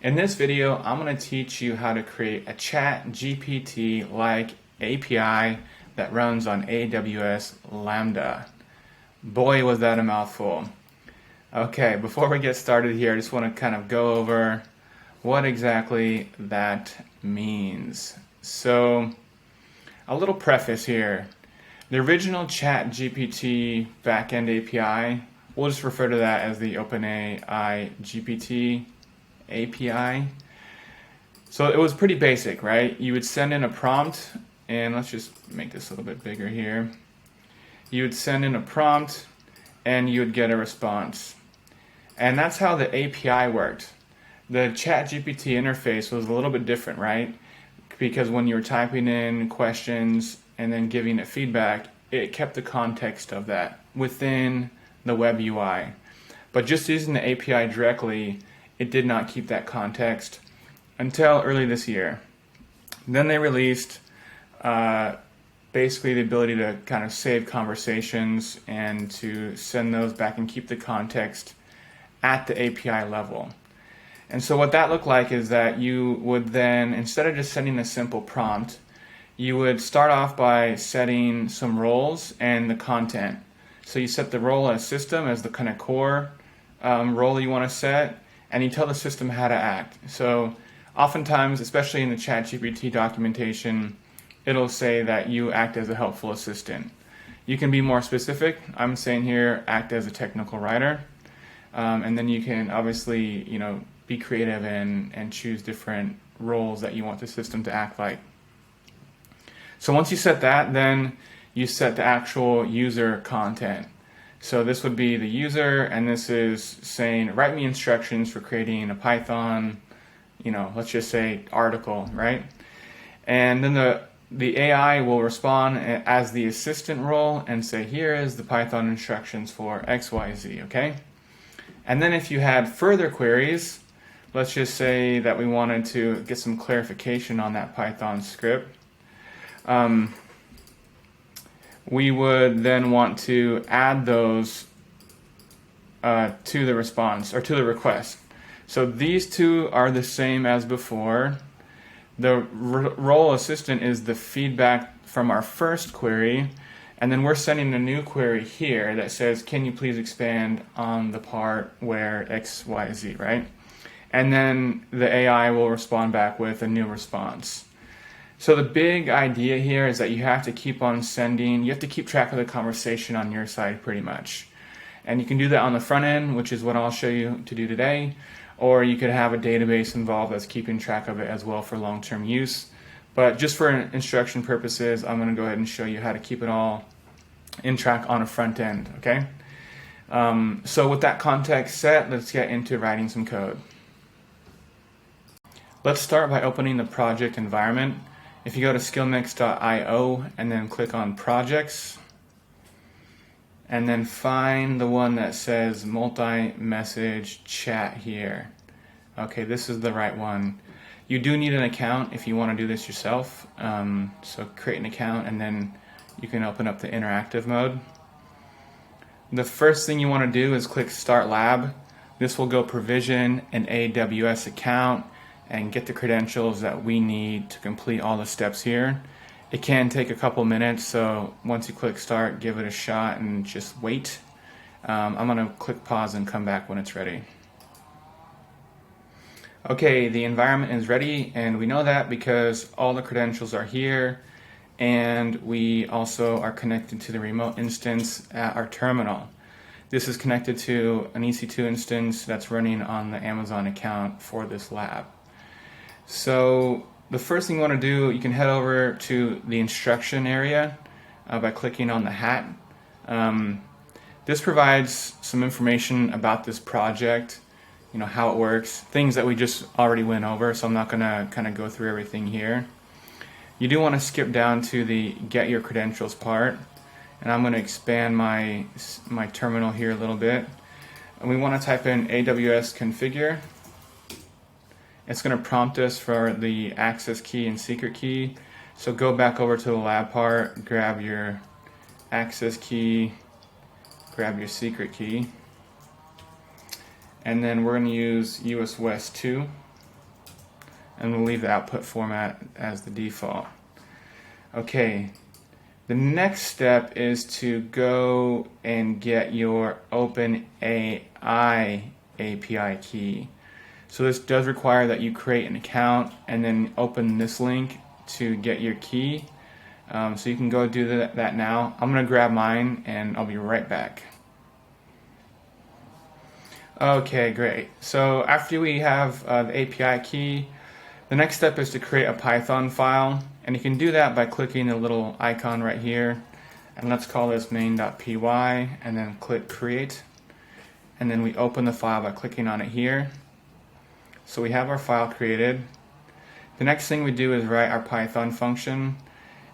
In this video, I'm going to teach you how to create a ChatGPT-like API that runs on AWS Lambda. Boy, was that a mouthful. Okay, before we get started here, I just want to kind of go over what exactly that means. So, a little preface here. The original ChatGPT backend API, we'll just refer to that as the OpenAI GPT API. So it was pretty basic, right? You would send in a prompt, and let's just make this a little bit bigger here. You would send in a prompt, and you would get a response. And that's how the API worked. The ChatGPT interface was a little bit different, right? Because when you were typing in questions and then giving it feedback, it kept the context of that within the web UI. But just using the API directly, it did not keep that context until early this year. Then they released basically the ability to kind of save conversations and to send those back and keep the context at the API level. And so what that looked like is that you would then, instead of just sending a simple prompt, you would start off by setting some roles and the content. So you set the role as system as the kind of core role you want to set, and you tell the system how to act. So oftentimes, especially in the ChatGPT documentation, it'll say that you act as a helpful assistant. You can be more specific. I'm saying here, act as a technical writer. And then you can obviously, be creative and choose different roles that you want the system to act like. So once you set that, then you set the actual user content. So this would be the user, and this is saying, write me instructions for creating a Python, let's just say article, right? And then the AI will respond as the assistant role and say, here is the Python instructions for XYZ, okay? And then if you had further queries, let's just say that we wanted to get some clarification on that Python script. We would then want to add those to the response or to the request. So these two are the same as before. The role assistant is the feedback from our first query, and then we're sending a new query here that says, can you please expand on the part where X, Y, Z, right? And then the AI will respond back with a new response. So the big idea here is that you have to keep on sending, you have to keep track of the conversation on your side pretty much. And you can do that on the front end, which is what I'll show you to do today, or you could have a database involved that's keeping track of it as well for long-term use. But just for instruction purposes, I'm going to go ahead and show you how to keep it all in track on a front end, okay? So with that context set, let's get into writing some code. Let's start by opening the project environment. If you go to skillmix.io and then click on projects, and then find the one that says multi-message chat here. Okay, this is the right one. You do need an account if you want to do this yourself. So create an account and then you can open up the interactive mode. The first thing you want to do is click Start Lab. This will go provision an AWS account and get the credentials that we need to complete all the steps here. It can take a couple minutes, so once you click start, give it a shot and just wait. I'm going to click pause and come back when it's ready. Okay, the environment is ready, and we know that because all the credentials are here, and we also are connected to the remote instance at our terminal. This is connected to an EC2 instance that's running on the Amazon account for this lab. So the first thing you want to do, you can head over to the instruction area by clicking on the hat. This provides some information about this project, how it works, things that we just already went over, so I'm not going to kind of go through everything here. You do want to skip down to the get your credentials part, and I'm going to expand my terminal here a little bit. And we want to type in AWS configure. It's going to prompt us for the access key and secret key. So go back over to the lab part, grab your access key, grab your secret key, and then we're going to use US West 2. and we'll leave the output format as the default. Okay, the next step is to go and get your OpenAI API key. So this does require that you create an account and then open this link to get your key. So you can go do that now. I'm going to grab mine and I'll be right back. Okay, great. So after we have the API key, the next step is to create a Python file, and you can do that by clicking the little icon right here, and let's call this main.py, and then click create, and then we open the file by clicking on it here. So we have our file created. The next thing we do is write our Python function.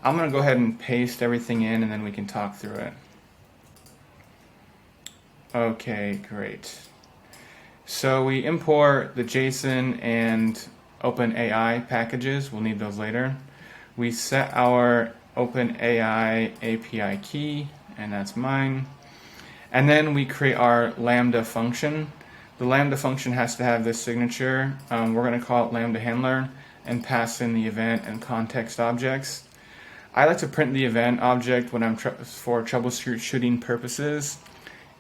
I'm going to go ahead and paste everything in, and then we can talk through it. Okay, great. So we import the JSON and OpenAI packages. We'll need those later. We set our OpenAI API key, and that's mine. And then we create our Lambda function. The Lambda function has to have this signature. We're going to call it Lambda handler and pass in the event and context objects. I like to print the event object when I'm for troubleshooting purposes.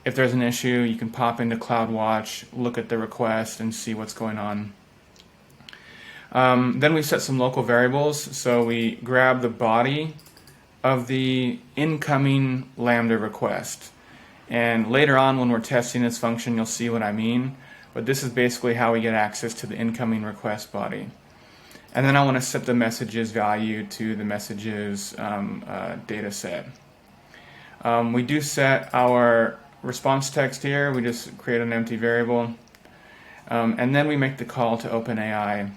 If there's an issue, you can pop into CloudWatch, look at the request, and see what's going on. Then we set some local variables. So we grab the body of the incoming Lambda request. And later on when we're testing this function, you'll see what I mean. But this is basically how we get access to the incoming request body. And then I want to set the messages value to the messages data set. We do set our response text here. We just create an empty variable. And then we make the call to OpenAI.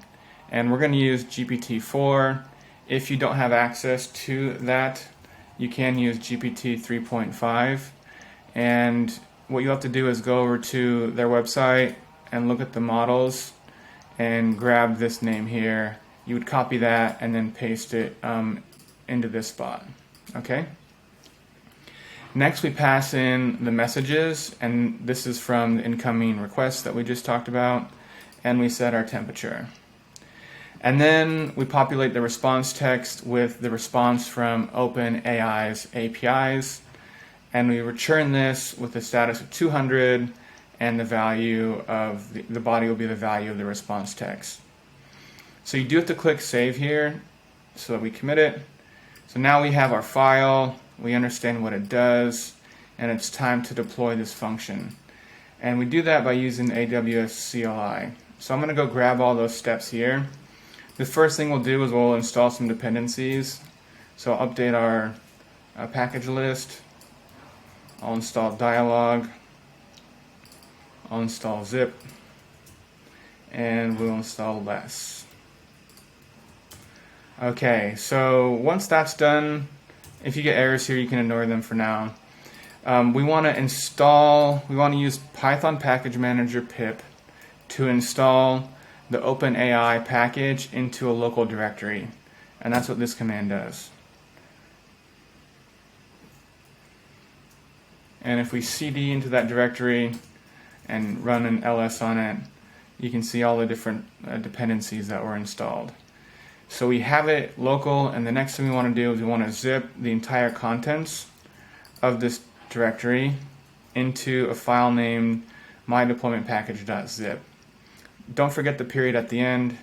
And we're going to use GPT-4. If you don't have access to that, you can use GPT 3.5. And what you have to do is go over to their website and look at the models and grab this name here. You would copy that and then paste it into this spot. Okay? Next we pass in the messages, and this is from the incoming request that we just talked about, and we set our temperature. And then we populate the response text with the response from OpenAI's APIs, and we return this with a status of 200, and the value of the body will be the value of the response text. So you do have to click save here so that we commit it. So now we have our file, we understand what it does, and it's time to deploy this function. And we do that by using AWS CLI. So I'm going to go grab all those steps here. The first thing we'll do is we'll install some dependencies. So I'll update our package list. I'll install dialog. I'll install zip. And we'll install less. Okay, so once that's done, if you get errors here, you can ignore them for now. We want to use Python Package Manager pip to install the OpenAI package into a local directory. And that's what this command does. And if we cd into that directory and run an ls on it, you can see all the different dependencies that were installed. So we have it local, and the next thing we want to do is we want to zip the entire contents of this directory into a file named mydeploymentpackage.zip. Don't forget the period at the end.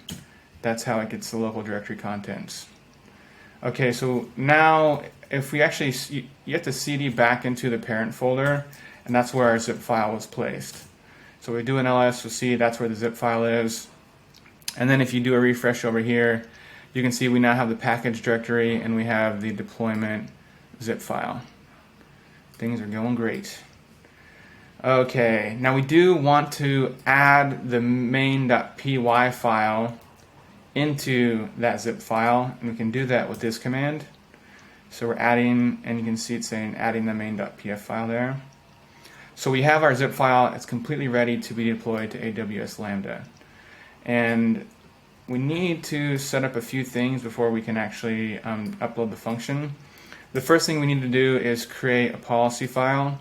That's how it gets the local directory contents. Okay, so now if we actually, you have to cd back into the parent folder, and that's where our zip file was placed. So we do an ls, you'll see that's where the zip file is. And then if you do a refresh over here, you can see we now have the package directory and we have the deployment zip file. Things are going great. Okay, now we do want to add the main.py file into that zip file, and we can do that with this command. So we're adding, and you can see it saying adding the main.py file there. So we have our zip file. It's completely ready to be deployed to AWS Lambda. And we need to set up a few things before we can actually upload the function. The first thing we need to do is create a policy file,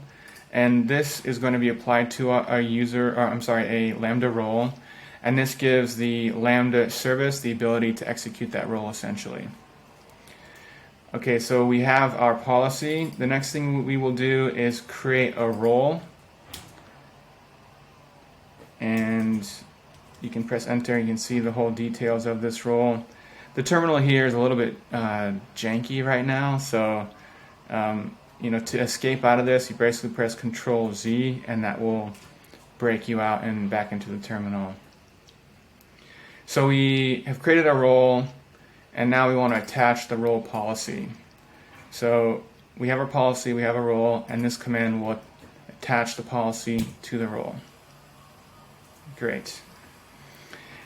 and this is going to be applied to a Lambda role, and this gives the Lambda service the ability to execute that role essentially. Okay, so we have our policy. The next thing we will do is create a role, and you can press enter. You can see the whole details of this role. The terminal here is a little bit janky right now, so to escape out of this, you basically press Control Z, and that will break you out and back into the terminal. So we have created our role, and now we want to attach the role policy. So we have our policy, we have a role, and this command will attach the policy to the role. Great.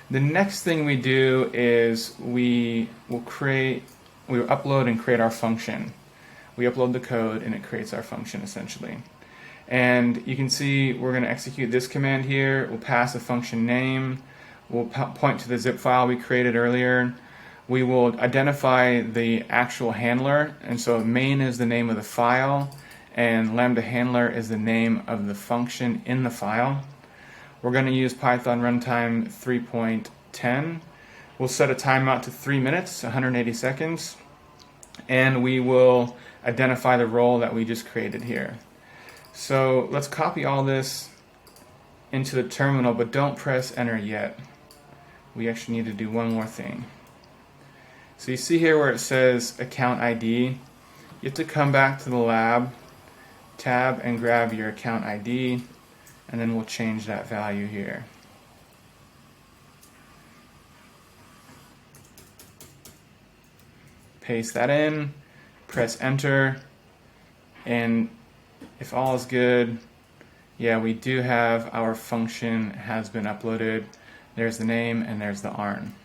The next thing we do is we will upload and create our function. We upload the code and it creates our function essentially. And you can see we're going to execute this command here. We'll pass a function name. We'll point to the zip file we created earlier. We will identify the actual handler, and so main is the name of the file, and Lambda handler is the name of the function in the file. We're going to use Python runtime 3.10. We'll set a timeout to 3 minutes, 180 seconds, and we will identify the role that we just created here. So let's copy all this into the terminal, but don't press enter yet. We actually need to do one more thing. So you see here where it says account ID, you have to come back to the lab tab and grab your account ID, and then we'll change that value here. Paste that in, press enter, and if all is good, yeah, we do have our function has been uploaded. There's the name and there's the ARN.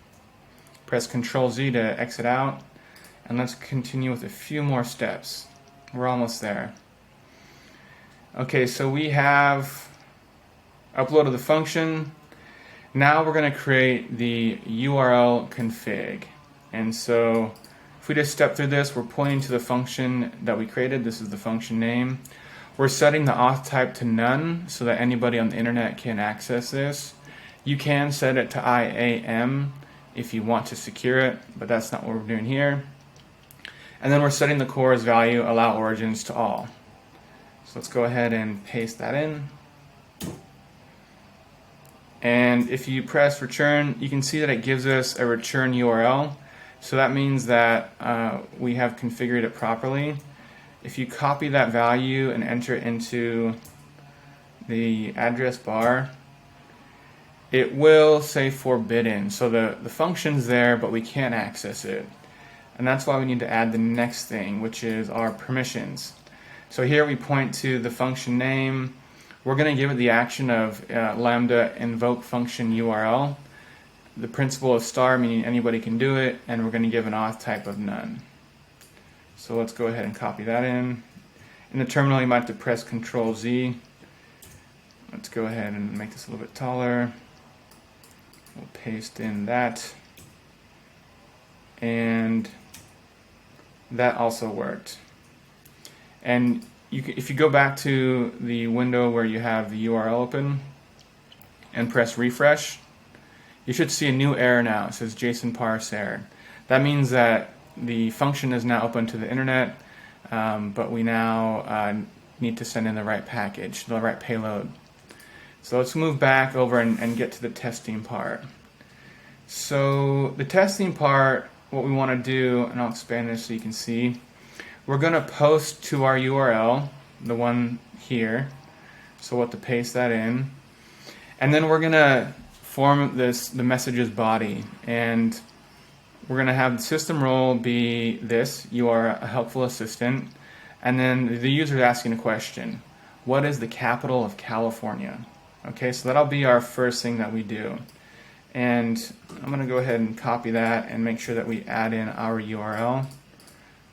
Press Control Z to exit out, and let's continue with a few more steps. We're almost there. Okay, so we have uploaded the function. Now we're going to create the URL config. And so if we just step through this, we're pointing to the function that we created. This is the function name. We're setting the auth type to none so that anybody on the internet can access this. You can set it to IAM if you want to secure it, but that's not what we're doing here. And then we're setting the core as value, allow origins to all. So let's go ahead and paste that in. And if you press return, you can see that it gives us a return URL. So that means that we have configured it properly. If you copy that value and enter it into the address bar, it will say forbidden. So the function's there, but we can't access it. And that's why we need to add the next thing, which is our permissions. So here we point to the function name. We're going to give it the action of Lambda invoke function URL. The principal is star, meaning anybody can do it, and we're going to give an auth type of none. So let's go ahead and copy that in. In the terminal, you might have to press Control Z. Let's go ahead and make this a little bit taller. We'll paste in that, and that also worked. And if you go back to the window where you have the URL open and press refresh, you should see a new error now. It says JSON parse error. That means that the function is now open to the internet, but we now need to send in the right package, the right payload. So let's move back over and get to the testing part. So the testing part, what we want to do, and I'll expand this so you can see, we're going to post to our URL, the one here. So we'll have to paste that in. And then we're going to form the message's body. And we're going to have the system role be this: you are a helpful assistant. And then the user is asking a question: what is the capital of California? Okay, so that'll be our first thing that we do. And I'm going to go ahead and copy that and make sure that we add in our URL.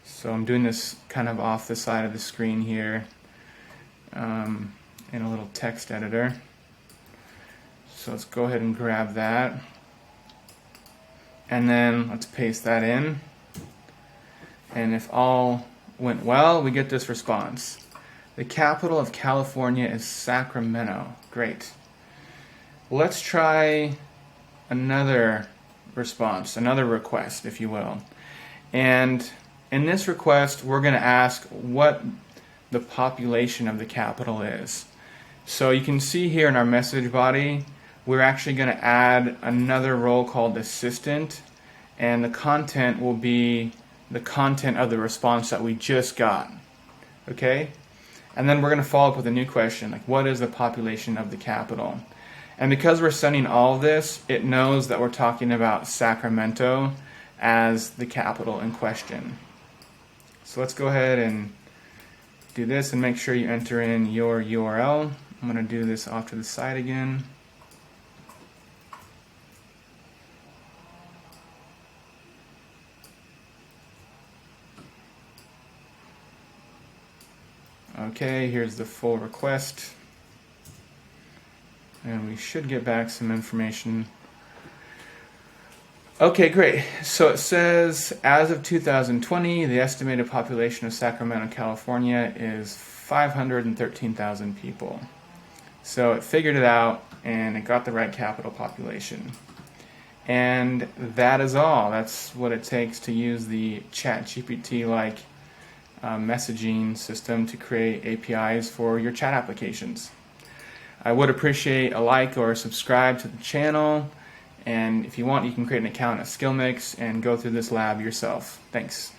So I'm doing this kind of off the side of the screen here in a little text editor. So let's go ahead and grab that. And then let's paste that in. And if all went well, we get this response: the capital of California is Sacramento. Great. Let's try another response, another request, if you will. And in this request, we're going to ask what the population of the capital is. So you can see here in our message body, we're actually going to add another role called assistant, and the content will be the content of the response that we just got. Okay? And then we're going to follow up with a new question, like what is the population of the capital? And because we're sending all of this, it knows that we're talking about Sacramento as the capital in question. So let's go ahead and do this and make sure you enter in your URL. I'm going to do this off to the side again. Okay, here's the full request. And we should get back some information. Okay, great. So it says, as of 2020, the estimated population of Sacramento, California is 513,000 people. So it figured it out, and it got the right capital population. And that is all. That's what it takes to use the ChatGPT-like messaging system to create APIs for your chat applications. I would appreciate a like or a subscribe to the channel, and if you want, you can create an account at SkillMix and go through this lab yourself. Thanks.